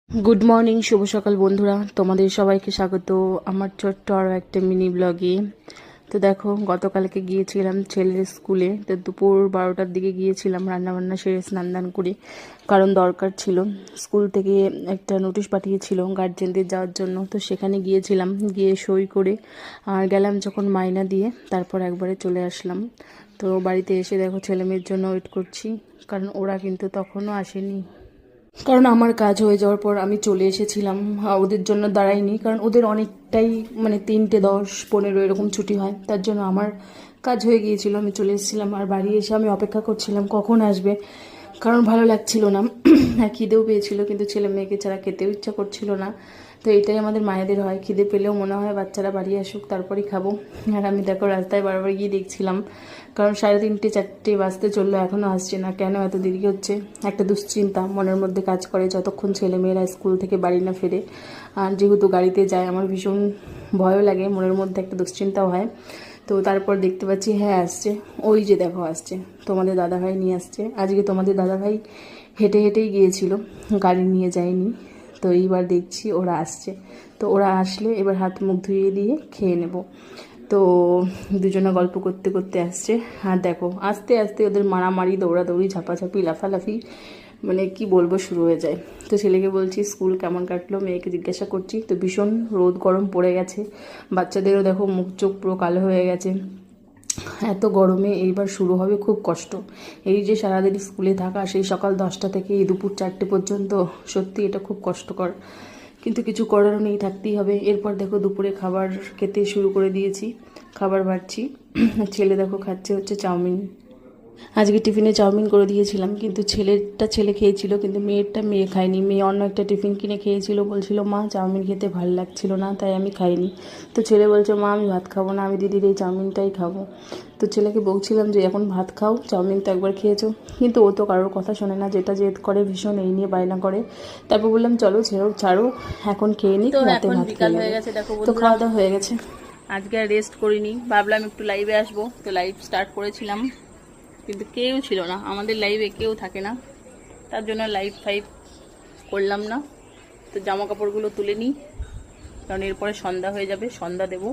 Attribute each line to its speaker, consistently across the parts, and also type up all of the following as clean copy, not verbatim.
Speaker 1: Good morning, শুভ সকাল বন্ধুরা। তোমাদের সবাইকে স্বাগত আমার ছোট্ট আরও একটা মিনি ব্লগে। তো দেখো, গতকালকে গিয়েছিলাম ছেলের স্কুলে। তো দুপুর 12টার দিকে গিয়েছিলাম, রান্নাবান্না সেরে স্নান দান করে, কারণ দরকার ছিল। স্কুল থেকে একটা নোটিশ পাঠিয়েছিল গার্জেনদের যাওয়ার জন্য। তো সেখানে গিয়েছিলাম, গিয়ে সই করে আর গেলাম যখন মাইনা দিয়ে, তারপর একবারে চলে আসলাম। তো বাড়িতে এসে দেখো ছেলে মেয়ের জন্য ওয়েট করছি, কারণ ওরা কিন্তু তখনও আসেনি। কারণ আমার কাজ হয়ে যাওয়ার পর আমি চলে এসেছিলাম, ওদের জন্য দাঁড়াইনি, কারণ ওদের অনেকটাই 3টে 10, 15 এরকম ছুটি হয়। তার জন্য আমার কাজ হয়ে গিয়েছিল, আমি চলে এসেছিলাম। আর বাড়ি এসে আমি অপেক্ষা করছিলাম কখন আসবে, কারণ ভালো লাগছিল না। আর খিদেও পেয়েছিল, কিন্তু ছেলে মেয়েকে ছাড়া খেতেও ইচ্ছা করছিল না। তো এটাই আমাদের মায়েদের হয়, খিদে পেলেও মনে হয় বাচ্চারা বাড়ি আসুক তারপরেই খাবো। আর আমি দেখো রাস্তায় বারবার গিয়ে দেখছিলাম, কারণ 3:30 4টে বাজতে চললো, এখনও আসছে না। কেন এত দেরি হচ্ছে, একটা দুশ্চিন্তা মনের মধ্যে কাজ করে যতক্ষণ ছেলেমেয়েরা স্কুল থেকে বাড়ি না ফেরে। আর যেহেতু গাড়িতে যায়, আমার ভীষণ ভয়ও লাগে, মনের মধ্যে একটা দুশ্চিন্তাও হয়। তো তারপর দেখতে পাচ্ছি হ্যাঁ আসছে, ওই যে দেখো আসছে, তোমাদের দাদাভাই নিয়ে আসছে। আজকে তোমাদের দাদাভাই হেঁটে হেঁটেই গিয়েছিল, গাড়ি নিয়ে যায়নি। তো এইবার দেখছি ওরা আসছে। তো ওরা আসলে এবার হাত মুখ ধুয়ে দিয়ে খেয়ে নেব। তো দুজনে গল্প করতে করতে আসছে। আর দেখো আস্তে আস্তে ওদের মারামারি, দৌড়াদৌড়ি, ঝাপাঝাপি, লাফালাফি, কি বলবো, শুরু হয়ে যায়। তো ছেলেকে বলছি স্কুল কেমন কাটলো, মেয়েকে জিজ্ঞাসা করছি। তো ভীষণ রোদ গরম পড়ে গেছে, বাচ্চাদেরও দেখো মুখ চোখ পুরো কালো হয়ে গেছে। এত গরমে এইবার শুরু হবে খুব কষ্ট। এই যে সারাদিন স্কুলে থাকা, সেই সকাল 10টা থেকে এই দুপুর 4টে পর্যন্ত, সত্যি এটা খুব কষ্টকর। কিন্তু কিছু করারও নেই, থাকতেই হবে। এরপর দেখো দুপুরে খাবার খেতে শুরু করে দিয়েছি, খাবার বাড়ছি। ছেলে দেখো খাচ্ছে হচ্ছে চাউমিন। আজকে টিফিনে চাউমিন করে দিয়েছিলাম, কিন্তু ছেলেরটা ছেলে খেয়েছিল, কিন্তু মেয়েরটা মেয়ে খায়নি। মেয়ে অন্য একটা টিফিন কিনে খেয়েছিল, বলছিল মা চাউমিন খেতে ভালো লাগছিল না, তাই আমি খাইনি। তো ছেলে বলছে মা আমি ভাত খাবো না, আমি দিদির এই চাউমিনটাই খাবো। তো ছেলেকে বলছিলাম যে এখন ভাত খাও, চাউমিন তো একবার খেয়েছো। কিন্তু ও তো কারোর কথা শোনে না, যেটা জেদ করে ভীষণ, এই নিয়ে বায়না করে। তারপর বললাম চলো ছাড়ো, এখন খেয়ে নিই, রাতে ভাত খেয়ে নেবো। তো খাওয়া দাওয়া হয়ে গেছে।
Speaker 2: আজকে আর রেস্ট করিনি, ভাবলাম একটু লাইভে আসবো। তো লাইভ স্টার্ট করেছিলাম, কিন্তু কেউ ছিল না, আমাদের লাইভে কেউ থাকে না, তার জন্য লাইভ ফাইভ করলাম না। তো জামা কাপড়গুলো তুলে নিই, কারণ এরপরে সন্ধ্যা হয়ে যাবে, সন্ধ্যা দেব।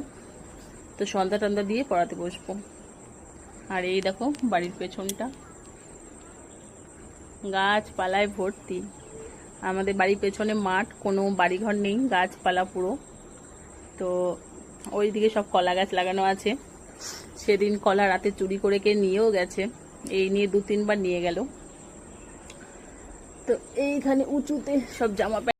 Speaker 2: তো সন্ধ্যা টন্ধ্যা দিয়ে পড়াতে বসবো। আর এই দেখো বাড়ির পেছনটা গাছপালায় ভর্তি। আমাদের বাড়ির পেছনে মাঠ, কোনো বাড়িঘর নেই, গাছপালা পুরো। তো ওইদিকে সব কলা গাছ লাগানো আছে। সেদিন কলা রাতে চুরি করে কে নিয়েও গেছে, এই নিয়ে 2-3 বার নিয়ে গেল। তো এইখানে উঁচুতে সব জামা